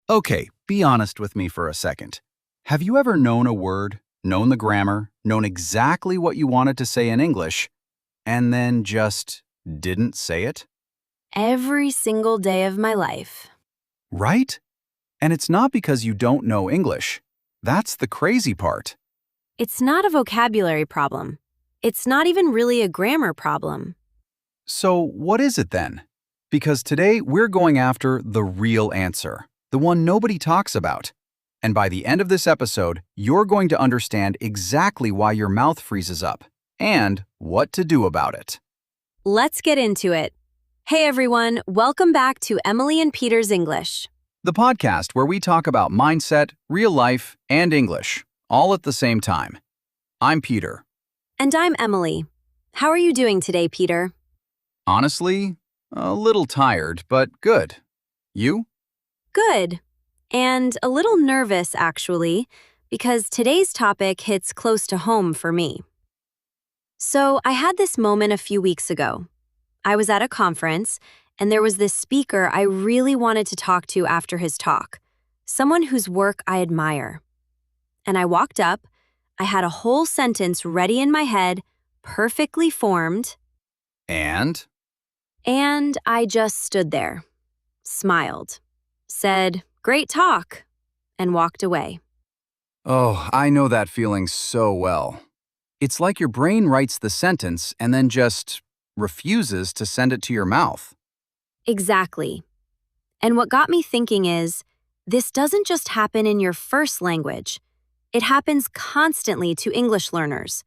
Okay, be honest with me for a second. Have you ever known a word, known the grammar, known exactly what you wanted to say in English, and then just didn't say it? Every single day of my life. Right? And it's not because you don't know English. That's the crazy part. It's not a vocabulary problem. It's not even really a grammar problem. So, what is it then? Because today we're going after the real answer, the one nobody talks about. And by the end of this episode, you're going to understand exactly why your mouth freezes up and what to do about it. Let's get into it. Hey everyone, welcome back to Emily and Peter's English. The podcast where we talk about mindset, real life, and English, all at the same time. I'm Peter. And I'm Emily. How are you doing today, Peter? Honestly, a little tired, but good. You? Good. And a little nervous, actually, because today's topic hits close to home for me. So I had this moment a few weeks ago. I was at a conference, and there was this speaker I really wanted to talk to after his talk, someone whose work I admire. And I walked up, I had a whole sentence ready in my head, perfectly formed, And? and I just stood there, smiled, said, "Great talk," and walked away. Oh, I know that feeling so well. It's like your brain writes the sentence and then just refuses to send it to your mouth. Exactly. And what got me thinking is, this doesn't just happen in your first language. It happens constantly to English learners.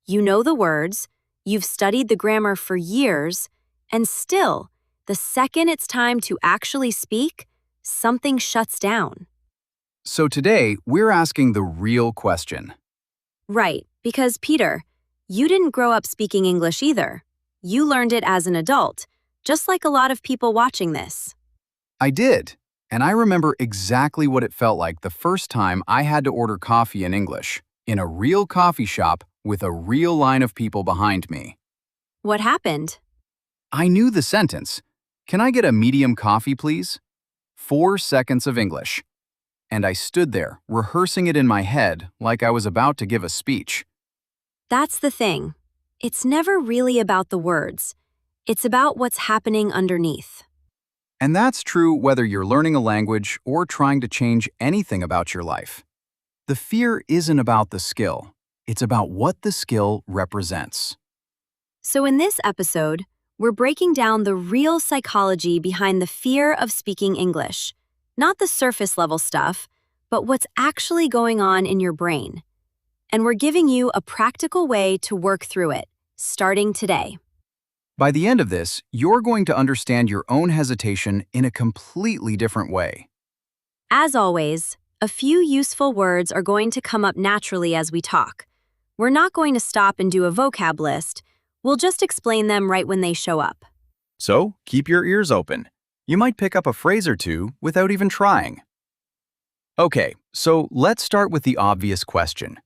You know the words, you've studied the grammar for years, and still, the second it's time to actually speak, something shuts down. So today, we're asking the real question. Right, because Peter, you didn't grow up speaking English either. You learned it as an adult, just like a lot of people watching this. I did, and I remember exactly what it felt like the first time I had to order coffee in English, in a real coffee shop with a real line of people behind me. What happened? I knew the sentence, "Can I get a medium coffee, please?" 4 seconds of English. And I stood there, rehearsing it in my head like I was about to give a speech. That's the thing. It's never really about the words. It's about what's happening underneath. And that's true whether you're learning a language or trying to change anything about your life. The fear isn't about the skill. It's about what the skill represents. So in this episode, we're breaking down the real psychology behind the fear of speaking English. Not the surface level stuff, but what's actually going on in your brain. And we're giving you a practical way to work through it, starting today. By the end of this, you're going to understand your own hesitation in a completely different way. As always, a few useful words are going to come up naturally as we talk. We're not going to stop and do a vocab list. We'll just explain them right when they show up. So, keep your ears open. You might pick up a phrase or two without even trying. Okay, so let's start with the obvious question.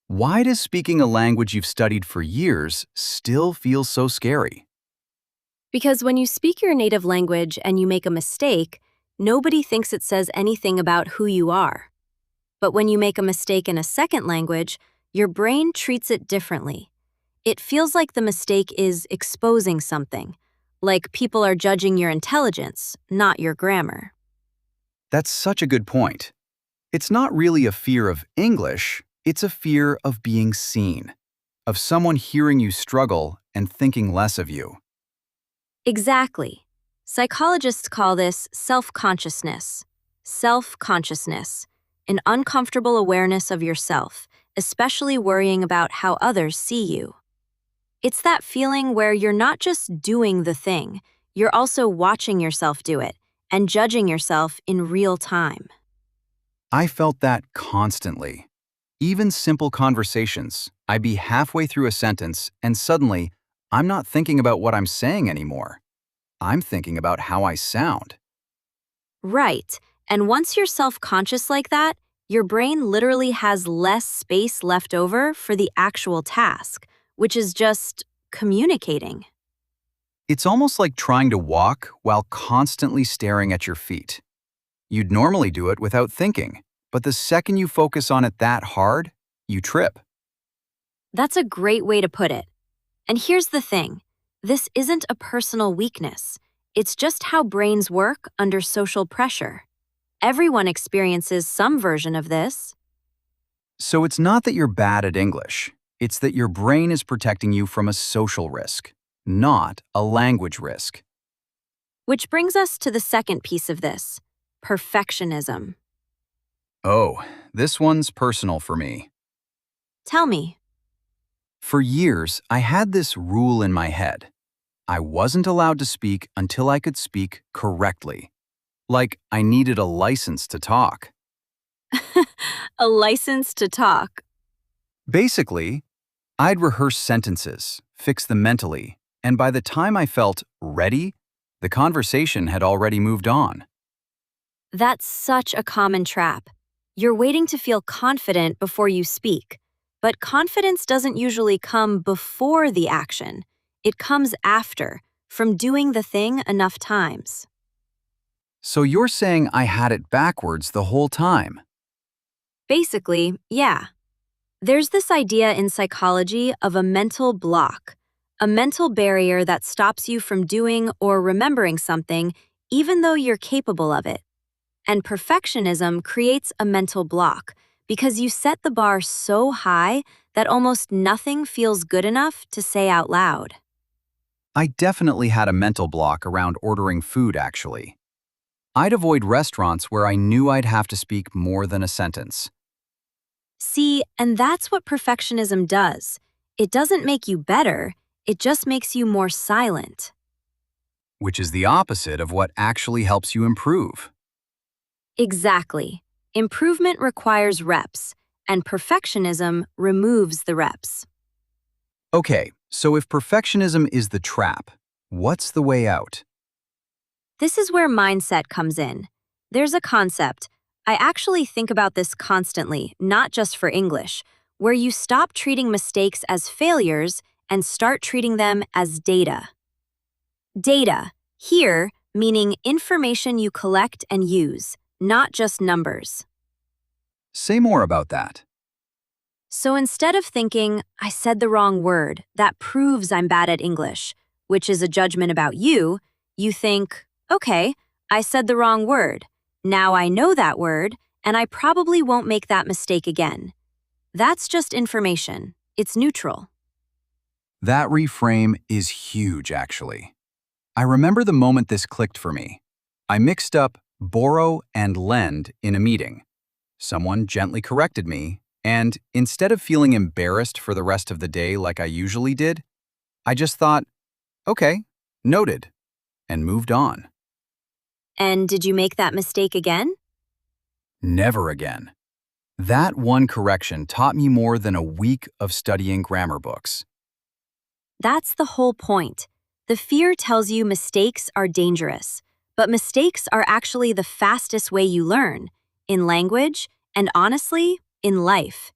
Why does speaking a language you've studied for years still feel so scary? Because when you speak your native language and you make a mistake, nobody thinks it says anything about who you are. But when you make a mistake in a second language, your brain treats it differently. It feels like the mistake is exposing something, like people are judging your intelligence, not your grammar. That's such a good point. It's not really a fear of English, it's a fear of being seen, of someone hearing you struggle and thinking less of you. Exactly. Psychologists call this self-consciousness. Self-consciousness, an uncomfortable awareness of yourself, especially worrying about how others see you. It's that feeling where you're not just doing the thing, you're also watching yourself do it and judging yourself in real time. I felt that constantly. Even simple conversations, I'd be halfway through a sentence and suddenly, I'm not thinking about what I'm saying anymore. I'm thinking about how I sound. Right. And once you're self-conscious like that, your brain literally has less space left over for the actual task, which is just communicating. It's almost like trying to walk while constantly staring at your feet. You'd normally do it without thinking, but the second you focus on it that hard, you trip. That's a great way to put it. And here's the thing, this isn't a personal weakness. It's just how brains work under social pressure. Everyone experiences some version of this. So it's not that you're bad at English. It's that your brain is protecting you from a social risk, not a language risk. Which brings us to the second piece of this, perfectionism. Oh, this one's personal for me. Tell me. For years, I had this rule in my head. I wasn't allowed to speak until I could speak correctly. Like I needed a license to talk. A license to talk. Basically, I'd rehearse sentences, fix them mentally, and by the time I felt ready, the conversation had already moved on. That's such a common trap. You're waiting to feel confident before you speak. But confidence doesn't usually come before the action. It comes after, from doing the thing enough times. So you're saying I had it backwards the whole time? Basically, yeah. There's this idea in psychology of a mental block, a mental barrier that stops you from doing or remembering something even though you're capable of it. And perfectionism creates a mental block because you set the bar so high that almost nothing feels good enough to say out loud. I definitely had a mental block around ordering food, actually. I'd avoid restaurants where I knew I'd have to speak more than a sentence. See, and that's what perfectionism does. It doesn't make you better, it just makes you more silent. Which is the opposite of what actually helps you improve. Exactly. Improvement requires reps, and perfectionism removes the reps. Okay, so if perfectionism is the trap, what's the way out? This is where mindset comes in. There's a concept. I actually think about this constantly, not just for English, where you stop treating mistakes as failures and start treating them as data. Data, here, meaning information you collect and use, not just numbers. Say more about that. So instead of thinking, I said the wrong word, that proves I'm bad at English, which is a judgment about you, you think, okay, I said the wrong word. Now I know that word, and I probably won't make that mistake again. That's just information. It's neutral. That reframe is huge, actually. I remember the moment this clicked for me. I mixed up borrow and lend in a meeting. Someone gently corrected me, and instead of feeling embarrassed for the rest of the day like I usually did, I just thought, okay, noted, and moved on. And did you make that mistake again? Never again. That one correction taught me more than a week of studying grammar books. That's the whole point. The fear tells you mistakes are dangerous, but mistakes are actually the fastest way you learn, in language, and honestly, in life.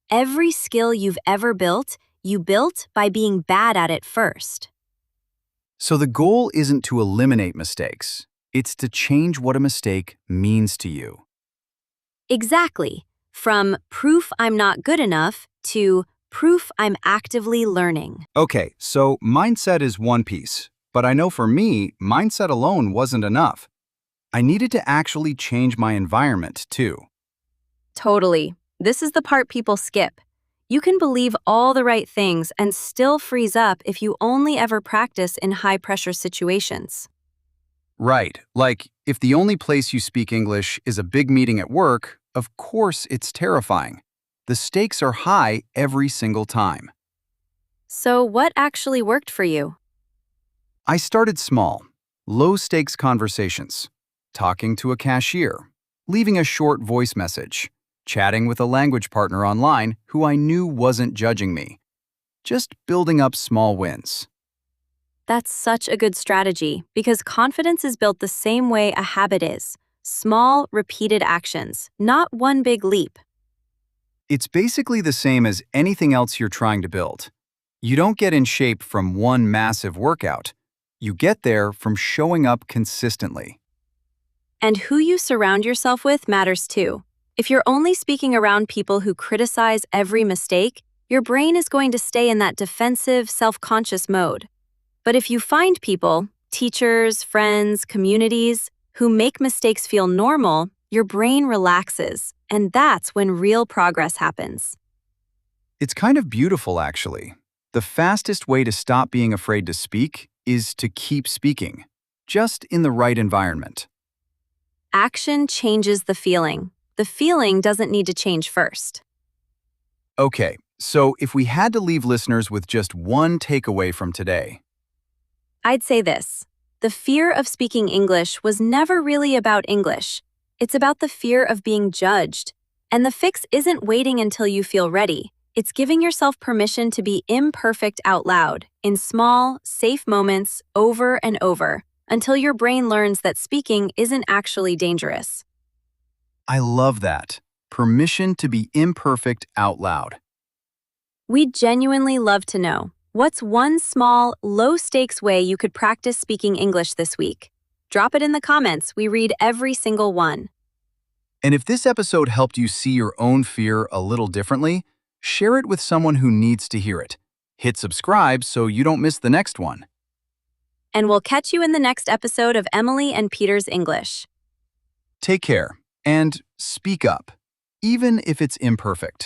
Every skill you've ever built, you built by being bad at it first. So the goal isn't to eliminate mistakes. It's to change what a mistake means to you. Exactly. From proof I'm not good enough to proof I'm actively learning. Okay, so mindset is one piece, but I know for me, mindset alone wasn't enough. I needed to actually change my environment too. Totally. This is the part people skip. You can believe all the right things and still freeze up if you only ever practice in high-pressure situations. Right, like if the only place you speak English is a big meeting at work, of course it's terrifying. The stakes are high every single time. So what actually worked for you? I started small, low-stakes conversations, talking to a cashier, leaving a short voice message, chatting with a language partner online who I knew wasn't judging me, just building up small wins. That's such a good strategy because confidence is built the same way a habit is. Small, repeated actions, not one big leap. It's basically the same as anything else you're trying to build. You don't get in shape from one massive workout. You get there from showing up consistently. And who you surround yourself with matters too. If you're only speaking around people who criticize every mistake, your brain is going to stay in that defensive, self-conscious mode. But if you find people, teachers, friends, communities, who make mistakes feel normal, your brain relaxes, and that's when real progress happens. It's kind of beautiful, actually. The fastest way to stop being afraid to speak is to keep speaking, just in the right environment. Action changes the feeling. The feeling doesn't need to change first. Okay, so if we had to leave listeners with just one takeaway from today, I'd say this. The fear of speaking English was never really about English. It's about the fear of being judged. And the fix isn't waiting until you feel ready. It's giving yourself permission to be imperfect out loud, in small, safe moments, over and over, until your brain learns that speaking isn't actually dangerous. I love that. Permission to be imperfect out loud. We'd genuinely love to know, what's one small, low-stakes way you could practice speaking English this week? Drop it in the comments. We read every single one. And if this episode helped you see your own fear a little differently, share it with someone who needs to hear it. Hit subscribe so you don't miss the next one. And we'll catch you in the next episode of Emily and Peter's English. Take care and speak up, even if it's imperfect.